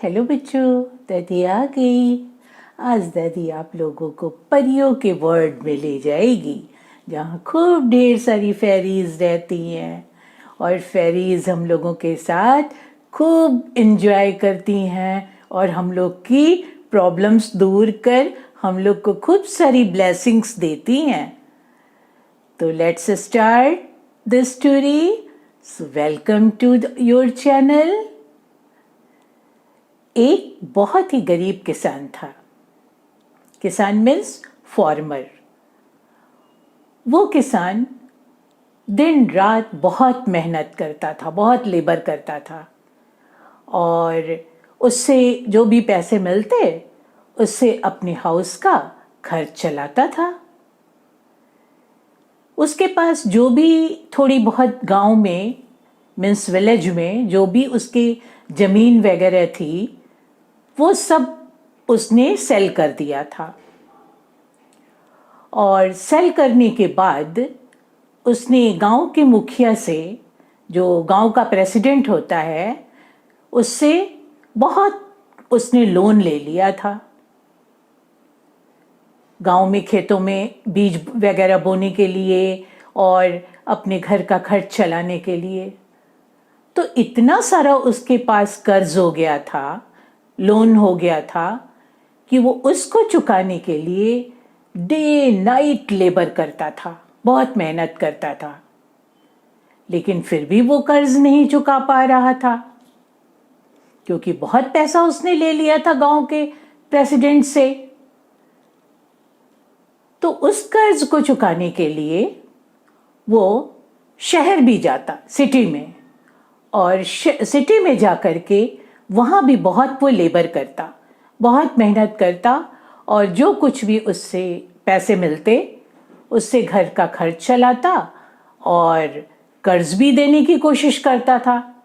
Hello बच्चों, दादी आ गई। आज दादी आप लोगों को परियों के वर्ल्ड में ले जाएगी, जहाँ खूब ढेर सारी फेरीज रहती हैं और फेरीज हम लोगों के साथ खूब एंजॉय करती हैं और हम लोग की प्रॉब्लम्स दूर कर हम लोग को खूब सारी ब्लेसिंग्स देती हैं। तो let's start this story. So welcome to your channel. एक बहुत ही गरीब किसान था। किसान मीन्स फार्मर। वो किसान दिन रात बहुत मेहनत करता था, बहुत लेबर करता था और उससे जो भी पैसे मिलते उससे अपने हाउस का खर्च चलाता था। उसके पास जो भी थोड़ी बहुत गांव में मीन्स विलेज में जो भी उसकी ज़मीन वगैरह थी वो सब उसने सेल कर दिया था और सेल करने के बाद उसने गांव के मुखिया से, जो गांव का प्रेसिडेंट होता है, उससे बहुत उसने लोन ले लिया था गांव में खेतों में बीज वगैरह बोने के लिए और अपने घर का खर्च चलाने के लिए। तो इतना सारा उसके पास कर्ज हो गया था, लोन हो गया था कि वो उसको चुकाने के लिए डे नाइट लेबर करता था, बहुत मेहनत करता था, लेकिन फिर भी वो कर्ज नहीं चुका पा रहा था क्योंकि बहुत पैसा उसने ले लिया था गांव के प्रेसिडेंट से। तो उस कर्ज को चुकाने के लिए वो शहर भी जाता, सिटी में, और सिटी में जाकर के वहाँ भी बहुत वो लेबर करता, बहुत मेहनत करता और जो कुछ भी उससे पैसे मिलते उससे घर का खर्च चलाता और कर्ज भी देने की कोशिश करता था।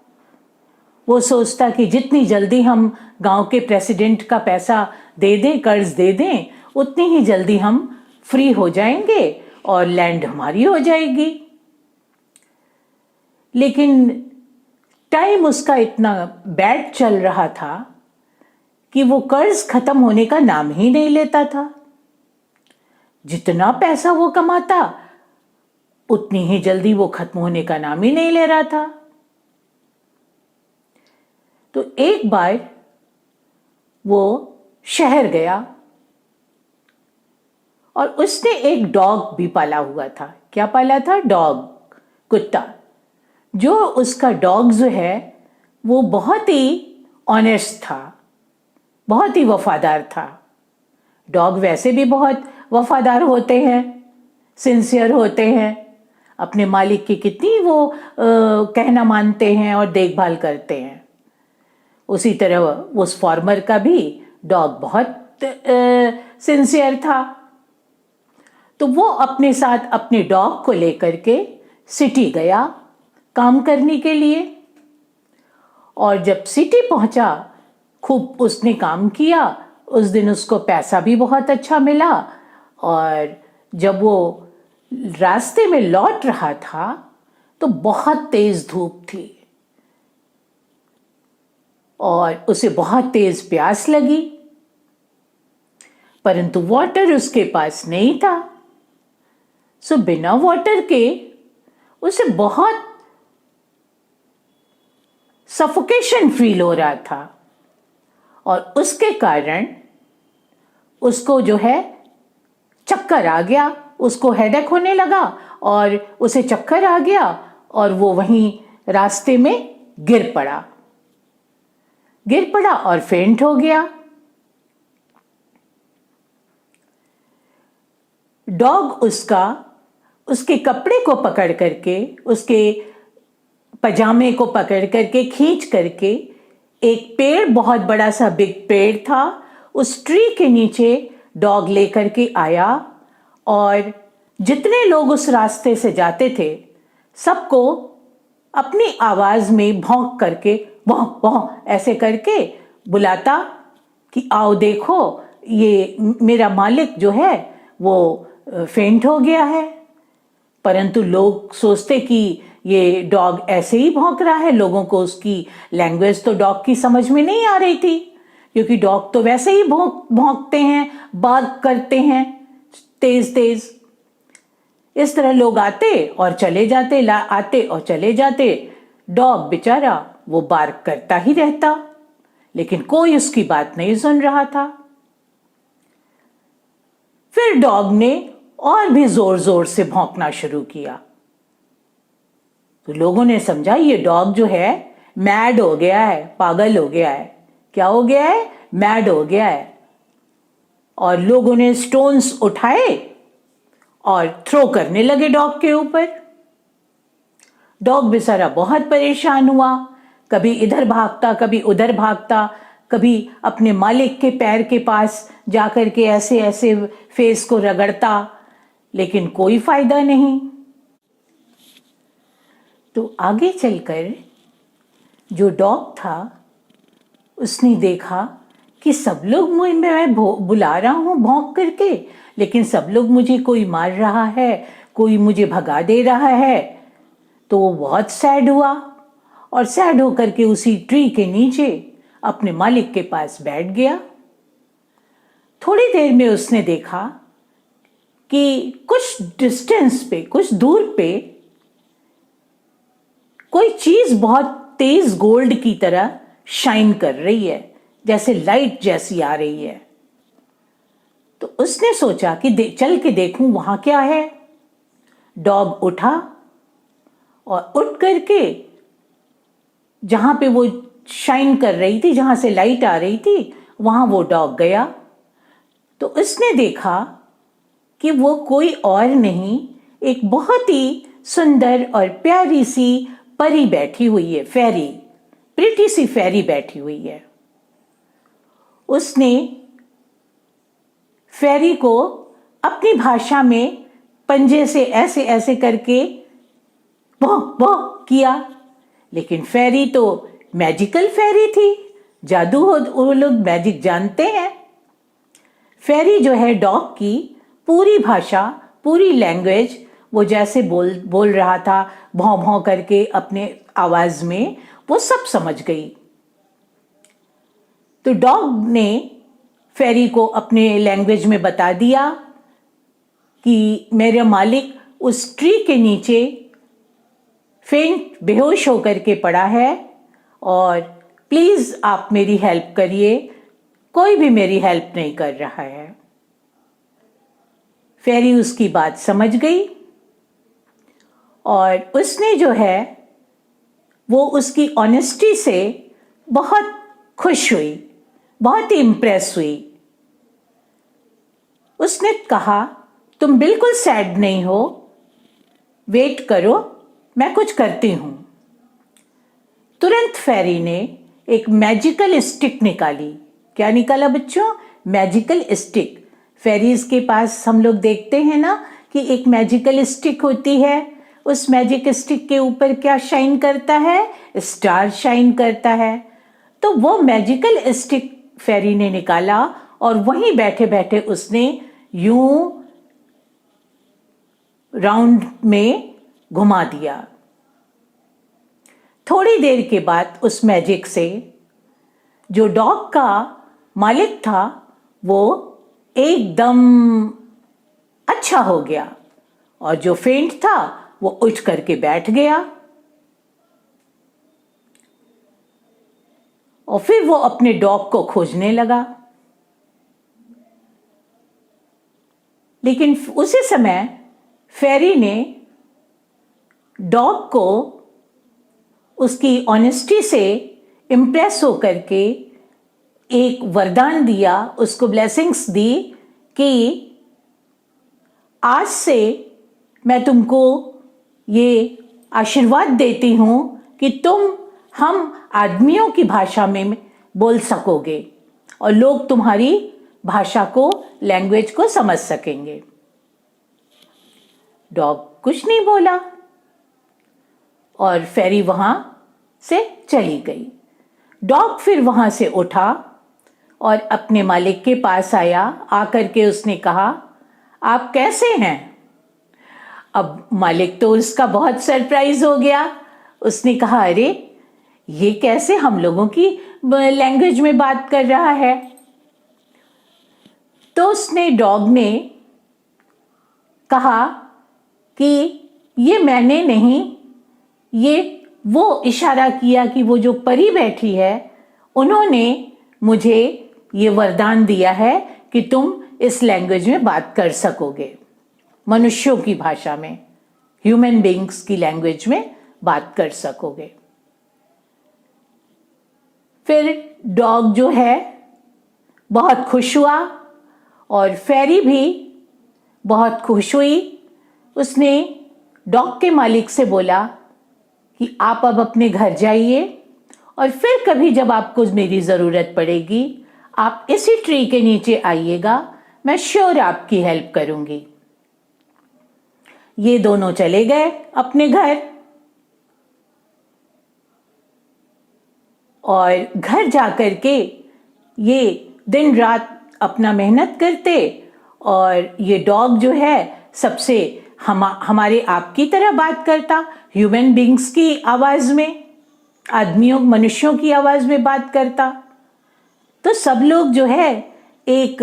वो सोचता कि जितनी जल्दी हम गांव के प्रेसिडेंट का पैसा दे दें, कर्ज दे दें, उतनी ही जल्दी हम फ्री हो जाएंगे और लैंड हमारी हो जाएगी। लेकिन टाइम उसका इतना बैड चल रहा था कि वो कर्ज खत्म होने का नाम ही नहीं लेता था। जितना पैसा वो कमाता उतनी ही जल्दी वो खत्म होने का नाम ही नहीं ले रहा था। तो एक बार वो शहर गया और उसने एक डॉग भी पाला हुआ था। क्या पाला था? डॉग, कुत्ता। जो उसका डॉग जो है वो बहुत ही ऑनेस्ट था, बहुत ही वफादार था। डॉग वैसे भी बहुत वफादार होते हैं, सिंसियर होते हैं, अपने मालिक की कितनी वो कहना मानते हैं और देखभाल करते हैं। उसी तरह उस फार्मर का भी डॉग बहुत सिंसियर था। तो वो अपने साथ अपने डॉग को लेकर के सिटी गया काम करने के लिए। और जब सिटी पहुंचा, खूब उसने काम किया। उस दिन उसको पैसा भी बहुत अच्छा मिला और जब वो रास्ते में लौट रहा था तो बहुत तेज धूप थी और उसे बहुत तेज प्यास लगी, परंतु वाटर उसके पास नहीं था। सो बिना वाटर के उसे बहुत सफोकेशन फील हो रहा था और उसके कारण उसको जो है चक्कर आ गया, उसको हेडेक होने लगा और उसे चक्कर आ गया और वो वहीं रास्ते में गिर पड़ा और फेंट हो गया। डॉग उसके कपड़े को पकड़ करके, उसके पजामे को पकड़ करके खींच करके एक पेड़, बहुत बड़ा सा बिग पेड़ था, उस ट्री के नीचे डॉग लेकर के आया और जितने लोग उस रास्ते से जाते थे सबको अपनी आवाज में भौंक करके, भौं भौं ऐसे करके बुलाता कि आओ देखो, ये मेरा मालिक जो है वो फेंट हो गया है। परंतु लोग सोचते कि ये डॉग ऐसे ही भौंक रहा है, लोगों को उसकी लैंग्वेज तो डॉग की समझ में नहीं आ रही थी, क्योंकि डॉग तो वैसे ही भौंकते हैं, बार्क करते हैं तेज तेज। इस तरह लोग आते और चले जाते, आते और चले जाते। डॉग बेचारा वो बार्क करता ही रहता, लेकिन कोई उसकी बात नहीं सुन रहा था। फिर डॉग ने और भी जोर जोर से भौंकना शुरू किया। तो लोगों ने समझा ये डॉग जो है मैड हो गया है, पागल हो गया है। क्या हो गया है? मैड हो गया है। और लोगों ने स्टोन्स उठाए और थ्रो करने लगे डॉग के ऊपर। डॉग बेचारा बहुत परेशान हुआ, कभी इधर भागता, कभी उधर भागता, कभी अपने मालिक के पैर के पास जाकर के ऐसे ऐसे फेस को रगड़ता, लेकिन कोई फायदा नहीं। तो आगे चलकर जो डॉग था उसने देखा कि सब लोग मैं बुला रहा हूँ भौंक करके, लेकिन सब लोग मुझे, कोई मार रहा है, कोई मुझे भगा दे रहा है। तो वो बहुत सैड हुआ और सैड होकर के उसी ट्री के नीचे अपने मालिक के पास बैठ गया। थोड़ी देर में उसने देखा कि कुछ डिस्टेंस पे, कुछ दूर पे कोई चीज बहुत तेज गोल्ड की तरह शाइन कर रही है, जैसे लाइट जैसी आ रही है। तो उसने सोचा कि चल के देखूं वहां क्या है। डॉग उठा और उठ करके जहां पे वो शाइन कर रही थी, जहां से लाइट आ रही थी, वहां वो डॉग गया। तो उसने देखा कि वो कोई और नहीं, एक बहुत ही सुंदर और प्यारी सी परी बैठी हुई है, फेरी, प्रिटी सी फेरी बैठी हुई है। उसने फेरी को अपनी भाषा में पंजे से ऐसे ऐसे करके भौ भौ किया, लेकिन फेरी तो मैजिकल फेरी थी, जादू हो, वो लोग मैजिक जानते हैं। फेरी जो है डॉग की पूरी भाषा, पूरी लैंग्वेज वो जैसे बोल रहा था भौं भौं करके अपने आवाज में, वो सब समझ गई। तो डॉग ने फेरी को अपने लैंग्वेज में बता दिया कि मेरा मालिक उस ट्री के नीचे फेंट, बेहोश होकर के पड़ा है और प्लीज आप मेरी हेल्प करिए। कोई भी मेरी हेल्प नहीं कर रहा है। फेरी उसकी बात समझ गई और उसने जो है वो उसकी ऑनेस्टी से बहुत खुश हुई, बहुत ही इंप्रेस हुई। उसने कहा तुम बिल्कुल सैड नहीं हो, वेट करो, मैं कुछ करती हूं। तुरंत फेरी ने एक मैजिकल स्टिक निकाली। क्या निकाला बच्चों? Magical stick. फेरीज के पास हम लोग देखते हैं ना कि एक मैजिकल स्टिक होती है। उस मैजिक स्टिक के ऊपर क्या शाइन करता है? स्टार शाइन करता है। तो वो मैजिकल स्टिक फेरी ने निकाला और वहीं बैठे बैठे उसने यूं राउंड में घुमा दिया। थोड़ी देर के बाद उस मैजिक से जो डॉग का मालिक था वो एकदम अच्छा हो गया और जो फेंट था वो उठ करके बैठ गया। और फिर वो अपने डॉग को खोजने लगा, लेकिन उसी समय फेरी ने डॉग को उसकी ऑनेस्टी से इम्प्रेस होकर के एक वरदान दिया, उसको ब्लेसिंग्स दी कि आज से मैं तुमको ये आशीर्वाद देती हूं कि तुम हम आदमियों की भाषा में बोल सकोगे और लोग तुम्हारी भाषा को, लैंग्वेज को समझ सकेंगे। डॉग कुछ नहीं बोला और फेरी वहां से चली गई। डॉग फिर वहां से उठा और अपने मालिक के पास आया। आकर के उसने कहा आप कैसे हैं? अब मालिक तो उसका बहुत सरप्राइज हो गया। उसने कहा अरे ये कैसे, हम लोगों की लैंग्वेज में बात कर रहा है। तो उसने डॉग ने कहा कि ये मैंने नहीं, ये वो इशारा किया कि वो जो परी बैठी है उन्होंने मुझे ये वरदान दिया है कि तुम इस लैंग्वेज में बात कर सकोगे, मनुष्यों की भाषा में, ह्यूमन बीइंग्स की लैंग्वेज में बात कर सकोगे। फिर डॉग जो है बहुत खुश हुआ और फेरी भी बहुत खुश हुई। उसने डॉग के मालिक से बोला कि आप अब अपने घर जाइए और फिर कभी जब आपको मेरी ज़रूरत पड़ेगी आप इसी ट्री के नीचे आइएगा, मैं श्योर आपकी हेल्प करूंगी। ये दोनों चले गए अपने घर और घर जाकर के ये दिन रात अपना मेहनत करते और ये डॉग जो है सबसे हमारे आपकी तरह बात करता, ह्यूमन बीइंग्स की आवाज़ में, आदमियों मनुष्यों की आवाज़ में बात करता। तो सब लोग जो है एक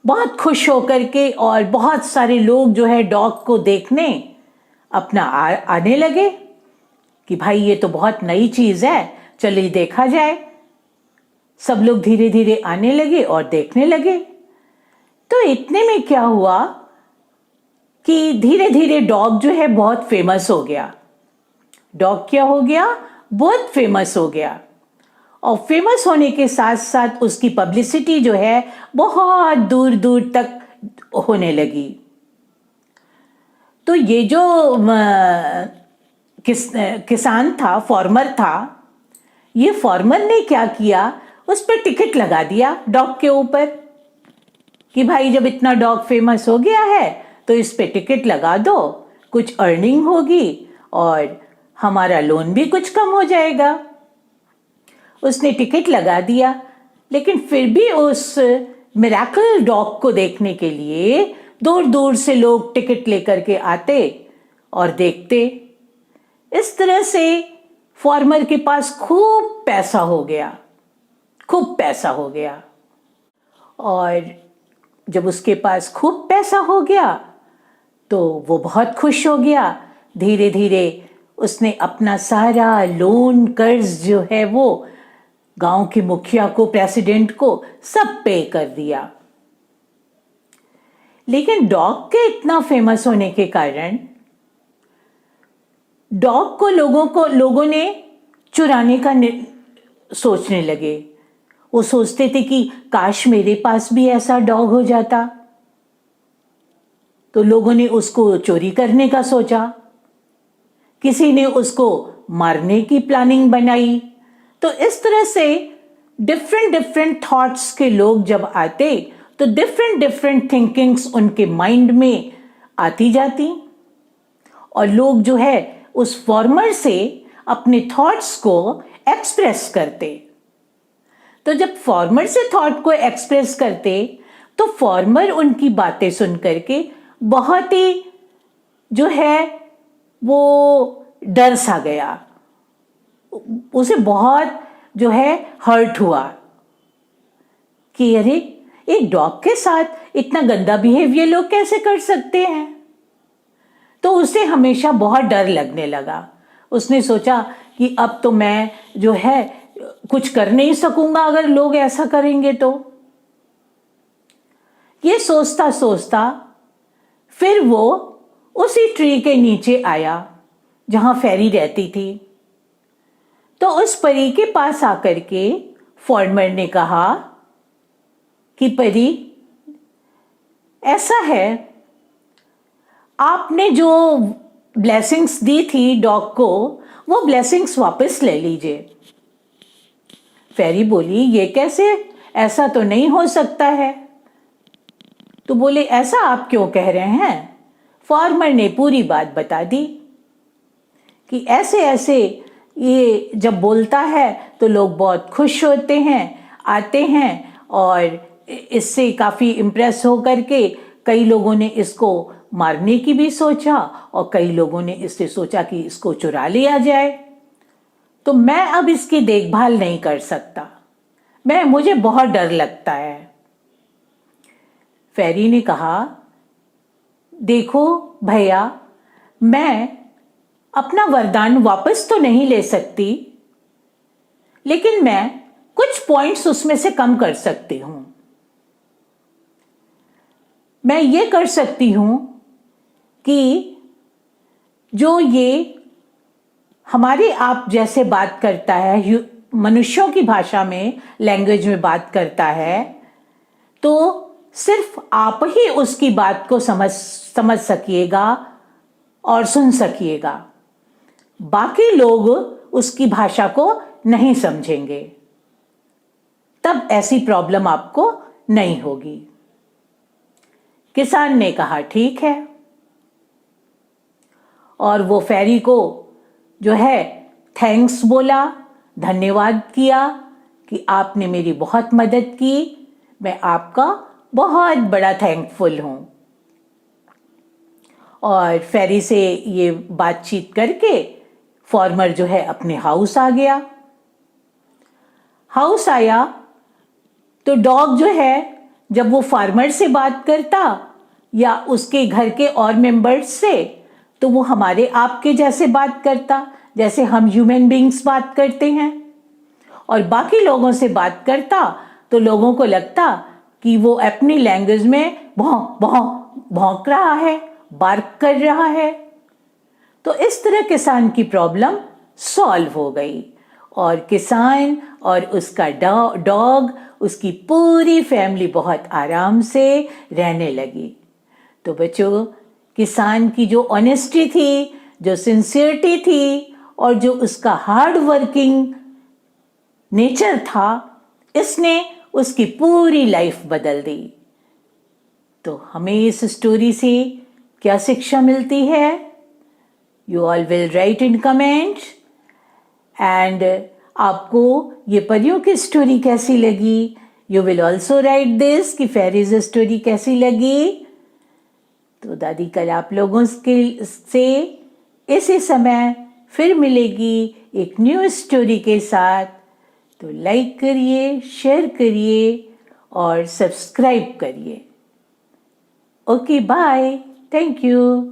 बहुत खुश होकर के और बहुत सारे लोग जो है डॉग को देखने अपना आने लगे कि भाई ये तो बहुत नई चीज़ है, चलिए देखा जाए। सब लोग धीरे धीरे आने लगे और देखने लगे। तो इतने में क्या हुआ कि धीरे धीरे डॉग जो है बहुत फेमस हो गया। डॉग क्या हो गया? बहुत फेमस हो गया। और फेमस होने के साथ साथ उसकी पब्लिसिटी जो है बहुत दूर दूर तक होने लगी। तो ये जो किसान था, फार्मर था, ये फार्मर ने क्या किया, उस पर टिकट लगा दिया डॉग के ऊपर कि भाई जब इतना डॉग फेमस हो गया है तो इस पे टिकट लगा दो, कुछ अर्निंग होगी और हमारा लोन भी कुछ कम हो जाएगा। उसने टिकट लगा दिया, लेकिन फिर भी उस मिरेकल डॉग को देखने के लिए दूर दूर से लोग टिकट लेकर के आते और देखते। इस तरह से फार्मर के पास खूब पैसा हो गया, खूब पैसा हो गया। और जब उसके पास खूब पैसा हो गया तो वो बहुत खुश हो गया। धीरे धीरे उसने अपना सारा लोन कर्ज जो है वो गांव के मुखिया को, प्रेसिडेंट को सब पे कर दिया। लेकिन डॉग के इतना फेमस होने के कारण डॉग को लोगों ने चुराने का सोचने लगे। वो सोचते थे कि काश मेरे पास भी ऐसा डॉग हो जाता। तो लोगों ने उसको चोरी करने का सोचा, किसी ने उसको मारने की प्लानिंग बनाई। तो इस तरह से डिफरेंट थॉट्स के लोग जब आते तो डिफरेंट थिंकिंग्स उनके माइंड में आती जाती और लोग जो है उस फार्मर से अपने थॉट्स को एक्सप्रेस करते। तो जब फार्मर से थॉट को एक्सप्रेस करते तो फार्मर उनकी बातें सुन करके बहुत ही जो है वो डर सा गया, उसे बहुत जो है हर्ट हुआ कि अरे एक डॉग के साथ इतना गंदा बिहेवियर लोग कैसे कर सकते हैं। तो उसे हमेशा बहुत डर लगने लगा। उसने सोचा कि अब तो मैं जो है कुछ कर नहीं सकूंगा अगर लोग ऐसा करेंगे तो। ये सोचता सोचता फिर वो उसी ट्री के नीचे आया जहां फेरी रहती थी। तो उस परी के पास आकर के फार्मर ने कहा कि परी, ऐसा है, आपने जो ब्लेसिंग्स दी थी डॉग को वो ब्लेसिंग्स वापस ले लीजिए। फेरी बोली, ये कैसे, ऐसा तो नहीं हो सकता है। तो बोले, ऐसा आप क्यों कह रहे हैं? फार्मर ने पूरी बात बता दी कि ऐसे ऐसे ये जब बोलता है तो लोग बहुत खुश होते हैं, आते हैं और इससे काफ़ी इम्प्रेस हो करके कई लोगों ने इसको मारने की भी सोचा और कई लोगों ने इससे सोचा कि इसको चुरा लिया जाए। तो मैं अब इसकी देखभाल नहीं कर सकता, मुझे बहुत डर लगता है। फेरी ने कहा, देखो भैया, मैं अपना वरदान वापस तो नहीं ले सकती, लेकिन मैं कुछ पॉइंट्स उसमें से कम कर सकती हूं। मैं ये कर सकती हूं कि जो ये हमारे आप जैसे बात करता है, मनुष्यों की भाषा में, लैंग्वेज में बात करता है, तो सिर्फ आप ही उसकी बात को समझ सकिएगा और सुन सकिएगा, बाकी लोग उसकी भाषा को नहीं समझेंगे। तब ऐसी प्रॉब्लम आपको नहीं होगी। किसान ने कहा, ठीक है। और वो फेरी को जो है थैंक्स बोला, धन्यवाद किया कि आपने मेरी बहुत मदद की, मैं आपका बहुत बड़ा थैंकफुल हूं। और फेरी से ये बातचीत करके फार्मर जो है अपने हाउस आ गया। हाउस आया तो डॉग जो है, जब वो फार्मर से बात करता या उसके घर के और मेंबर्स से, तो वो हमारे आपके जैसे बात करता, जैसे हम ह्यूमन बींग्स बात करते हैं। और बाकी लोगों से बात करता तो लोगों को लगता कि वो अपनी लैंग्वेज में भौंक रहा है, बार्क कर रहा है। तो इस तरह किसान की प्रॉब्लम सॉल्व हो गई और किसान और उसका डॉग, उसकी पूरी फैमिली बहुत आराम से रहने लगी। तो बच्चों, किसान की जो ऑनेस्टी थी, जो सिंसियरिटी थी और जो उसका हार्ड वर्किंग नेचर था, इसने उसकी पूरी लाइफ बदल दी। तो हमें इस स्टोरी से क्या शिक्षा मिलती है? You all will write in comment. And आपको ये परियों की स्टोरी कैसी लगी? You will also right this कि फेरीज स्टोरी कैसी लगी। तो दादी कल आप लोगों से इसी समय फिर मिलेगी एक न्यू स्टोरी के साथ। तो लाइक करिए, शेयर करिए और सब्सक्राइब करिए। Okay, bye, thank you.